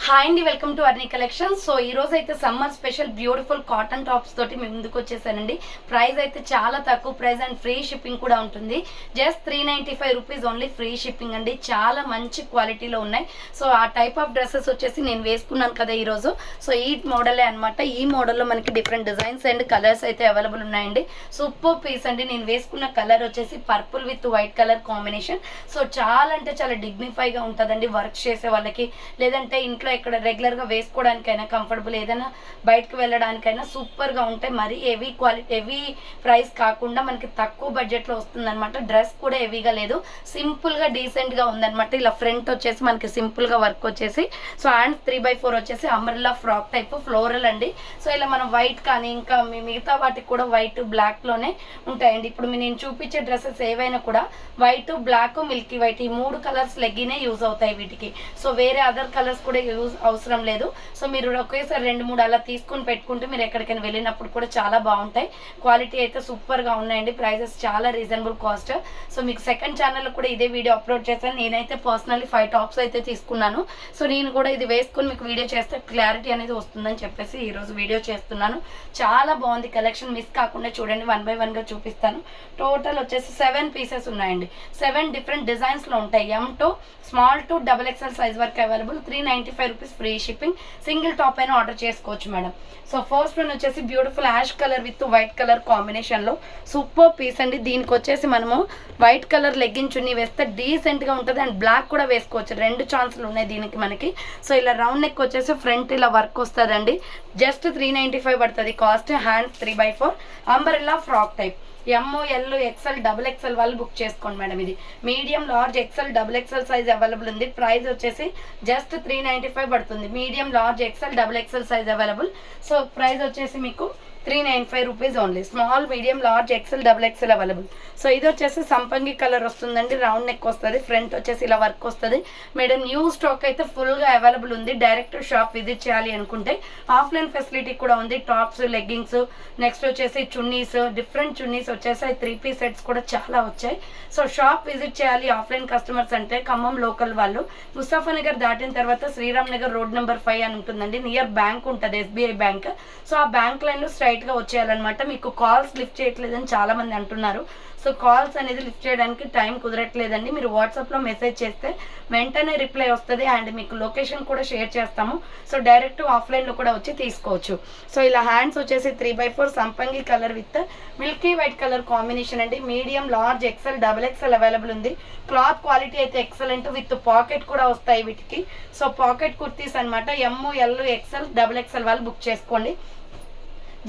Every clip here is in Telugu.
హాయ్ అండి, welcome to Arni collection. So ఈ రోజు అయితే summer special beautiful cotton tops తోటి మేము ముందుకు వచ్చేసానండి. ప్రైస్ అయితే చాలా తక్కువ ప్రైస్ అండ్ ఫ్రీ షిప్పింగ్ కూడా ఉంటుంది. Just 395 rupees only, free shipping అండి. చాలా మంచి క్వాలిటీలో ఉన్నాయి. సో ఆ టైప్ ఆఫ్ డ్రెస్సెస్ వచ్చేసి నేను వేసుకున్నాను కదా ఈరోజు. సో ఈ మోడలే అనమాట. ఈ మోడల్లో మనకి డిఫరెంట్ డిజైన్స్ అండ్ కలర్స్ అయితే అవైలబుల్ ఉన్నాయండి. సూపర్ పీస్ అండి. నేను వేసుకున్న కలర్ వచ్చేసి purple with white colour combination. So చాలా అంటే చాలా డిగ్నిఫైగా ఉంటుందండి వర్క్ చేసే వాళ్ళకి, లేదంటే ఇంట్లో ఇక్కడ రెగ్యులర్గా వేసుకోవడానికైనా కంఫర్టబుల్, ఏదైనా బయటకు వెళ్ళడానికైనా సూపర్గా ఉంటాయి. మరి హెవీ క్వాలిటీ, హెవీ ప్రైస్ కాకుండా మనకి తక్కువ బడ్జెట్లో వస్తుందన్నమాట. డ్రెస్ కూడా హెవీగా లేదు, సింపుల్గా డీసెంట్గా ఉందన్నమాట. ఇలా ఫ్రంట్ వచ్చేసి మనకి సింపుల్గా వర్క్ వచ్చేసి, సో హ్యాండ్స్ 3/4 వచ్చేసి అంబ్రెల్లా ఫ్రాక్ టైప్ ఫ్లోరల్ అండి. సో ఇలా మనం వైట్ కానీ ఇంకా మిగతా వాటికి కూడా వైట్ బ్లాక్లోనే ఉంటాయండి. ఇప్పుడు నేను చూపించే డ్రెస్సెస్ ఏవైనా కూడా వైట్, బ్లాక్, మిల్కీ వైట్, ఈ 3 కలర్స్ లెగ్గినే యూజ్ అవుతాయి వీటికి. సో వేరే అదర్ కలర్స్ కూడా యూజ్ అవసరం లేదు. సో మీరు ఒకేసారి 2-3 అలా తీసుకుని పెట్టుకుంటే మీరు ఎక్కడికైనా వెళ్ళినప్పుడు కూడా చాలా బాగుంటాయి. క్వాలిటీ అయితే సూపర్గా ఉన్నాయండి. ప్రైజెస్ చాలా రీజనబుల్ కాస్ట్. సో మీకు సెకండ్ ఛానల్లో కూడా ఇదే వీడియో అప్లోడ్ చేశాను. నేనైతే పర్సనల్లీ 5 టాప్స్ అయితే తీసుకున్నాను. సో నేను కూడా ఇది వేసుకుని మీకు వీడియో చేస్తే క్లారిటీ అనేది వస్తుందని చెప్పేసి ఈరోజు వీడియో చేస్తున్నాను. చాలా బాగుంది కలెక్షన్, మిస్ కాకుండా చూడండి. 1 by 1గా చూపిస్తాను. టోటల్ వచ్చేసి 7 పీసెస్ ఉన్నాయండి. 7 డిఫరెంట్ డిజైన్స్లో ఉంటాయి. M to small to XXL size వరకు available. 395 rupees free shipping. Single top అయినా ఆర్డర్ చేసుకోవచ్చు మేడం. సో ఫస్ట్ వన్ వచ్చేసి beautiful ash colour with white colour కాంబినేషన్లో సూపర్ పీస్ అండి. దీనికి వచ్చేసి మనము వైట్ కలర్ లెగ్గిన్ చున్నీ వేస్తే డీసెంట్గా ఉంటుంది అండ్ బ్లాక్ కూడా వేసుకోవచ్చు. 2 ఛాన్సులు ఉన్నాయి దీనికి మనకి. సో ఇలా రౌండ్ నెక్ వచ్చేసి ఫ్రంట్ ఇలా వర్క్ వస్తుందండి. జస్ట్ 395 పడుతుంది cost. Hands 3/4 umbrella frock type. ML, XL, XXL వాళ్ళు బుక్ చేసుకోండి మేడం. ఇది medium, large, XL, XXL size available ఉంది. ప్రైస్ వచ్చేసి జస్ట్ 395 పడుతుంది. Medium, large, XL, XXL size available. So price వచ్చేసి మీకు 395 rupees only. Small, medium, large, XL, XXL available. So ఇది వచ్చేసి సంపంగి కలర్ వస్తుందండి. రౌండ్ నెక్ వస్తుంది. ఫ్రంట్ వచ్చేసి ఇలా వర్క్ వస్తుంది. మేడం న్యూ స్టాక్ అయితే ఫుల్గా అవైలబుల్ ఉంది. డైరెక్ట్ షాప్ విజిట్ చేయాలి అనుకుంటే ఆఫ్లైన్ ఫెసిలిటీ కూడా ఉంది. టాప్స్, లెగ్గింగ్స్, నెక్స్ట్ వచ్చేసి చున్నీస్, డిఫరెంట్ చున్నీస్ వచ్చేసి 3 పీస్ సెట్స్ కూడా చాలా వచ్చాయి. సో షాప్ విజిట్ చేయాలి ఆఫ్లైన్ కస్టమర్స్ అంటే ఖమ్మం లోకల్ వాళ్ళు. ముస్తాఫానగర్ దాటిన తర్వాత శ్రీరామ్ నగర్ రోడ్ నెంబర్ 5 అని ఉంటుందండి. నియర్ బ్యాంక్ ఉంటుంది, SBI బ్యాంక్. సో ఆ బ్యాంక్ లైన్లో గా వచ్చేయాలన్నమాట. మీకు కాల్స్ లిఫ్ట్ చేయట్లేదని చాలా మంది అంటున్నారు. సో కాల్స్ అనేది లిఫ్ట్ చేయడానికి టైం కుదరట్లేదండి. మీరు వాట్సాప్లో మెసేజ్ చేస్తే వెంటనే రిప్లై వస్తుంది అండ్ మీకు లొకేషన్ కూడా షేర్ చేస్తాము. సో డైరెక్ట్ ఆఫ్లైన్లో కూడా వచ్చి తీసుకోవచ్చు. సో ఇలా హ్యాండ్స్ వచ్చేసి 3/4 సంపంగి colour with milky white colour combination అండి. Medium, large, XL, XXL available ఉంది. క్లాత్ క్వాలిటీ అయితే ఎక్సలెంట్. విత్ పాకెట్ కూడా వస్తాయి వీటికి. సో పాకెట్ కుర్తీస్ అనమాట. ML, XL, XXL వాళ్ళు బుక్ చేసుకోండి.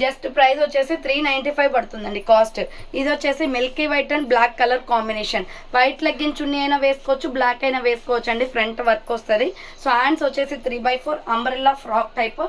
జస్ట్ ప్రైస్ వచ్చేసి 395 పడుతుందండి కాస్ట్. ఇది వచ్చేసి milky white and black colour combination. White legging chunni అయినా వేసుకోవచ్చు, బ్లాక్ అయినా వేసుకోవచ్చు అండి. ఫ్రంట్ వర్క్ వస్తుంది. సో హ్యాండ్స్ వచ్చేసి 3/4 umbrella frock type.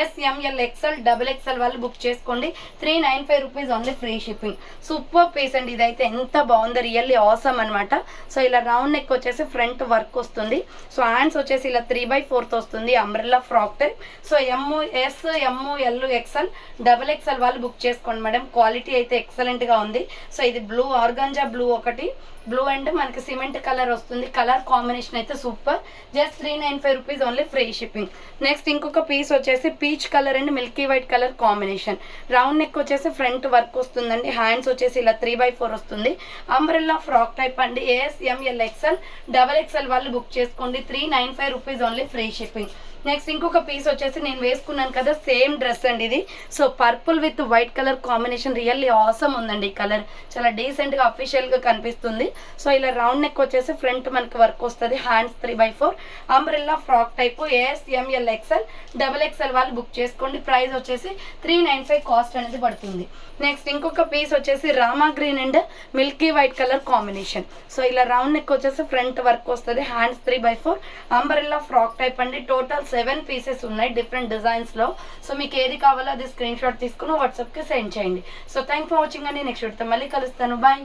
SML, XL, XXL వాళ్ళు బుక్ చేసుకోండి. 395 rupees only, free shipping. Super piece అండి. ఇదైతే ఎంత బాగుందో, రియల్లీ ఆసమ్ అనమాట. సో ఇలా రౌండ్ నెక్ వచ్చేసి ఫ్రంట్ వర్క్ వస్తుంది. సో హ్యాండ్స్ వచ్చేసి ఇలా 3/4 వస్తుంది, umbrella frock type. So ML, XL, XXL వాళ్ళు బుక్ చేసుకోండి మేడం. క్వాలిటీ అయితే ఎక్సలెంట్గా ఉంది. సో ఇది బ్లూ, ఆర్గాంజా బ్లూ ఒకటి, బ్లూ అండ్ మనకి సిమెంట్ కలర్ వస్తుంది. కలర్ కాంబినేషన్ అయితే super. Just 395 rupees only, free shipping. Next ఇంకొక పీస్ వచ్చేసి peach colour and Milky white colour combination. Round neck వచ్చేసి ఫ్రంట్ వర్క్ వస్తుందండి. హ్యాండ్స్ వచ్చేసి ఇలా 3/4 వస్తుంది. అంబ్రెల్లా ఫ్రాక్ టైప్ అండి. SML, XL, XXL వాళ్ళు బుక్ చేసుకోండి. 395 rupees only, free shipping. Next ఇంకొక పీస్ వచ్చేసి నేను వేసుకున్నాను కదా, సేమ్ డ్రెస్ అండి ఇది. So purple with white colour combination really awesome ఉందండి. ఈ కలర్ చాలా డీసెంట్గా అఫీషియల్గా కనిపిస్తుంది. సో ఇలా రౌండ్ నెక్ వచ్చేసి ఫ్రంట్ మనకి వర్క్ వస్తుంది. Hands 3/4 umbrella frock type. SML, XL, XXL వాళ్ళు బుక్ చేసుకోండి. ప్రైస్ వచ్చేసి 395 కాస్ట్ అనేది పడుతుంది. నెక్స్ట్ ఇంకొక పీస్ వచ్చేసి Rama green and Milky white colour combination. So ఇలా రౌండ్ నెక్ వచ్చేసి ఫ్రంట్ వర్క్ వస్తుంది. హ్యాండ్స్ 3/4 అంబ్రెల్లా ఫ్రాక్ టైప్ అండి. టోటల్ 7 పీసెస్ ఉన్నాయి డిఫరెంట్ డిజైన్స్లో. సో మీకు ఏది కావాలో అది స్క్రీన్ షాట్ తీసుకుని వాట్సాప్కి సెండ్ చేయండి. సో థ్యాంక్ ఫర్ వాచింగ్ అండి. నెక్స్ట్ వీడియోతో మళ్ళీ కలుస్తాను. బాయ్.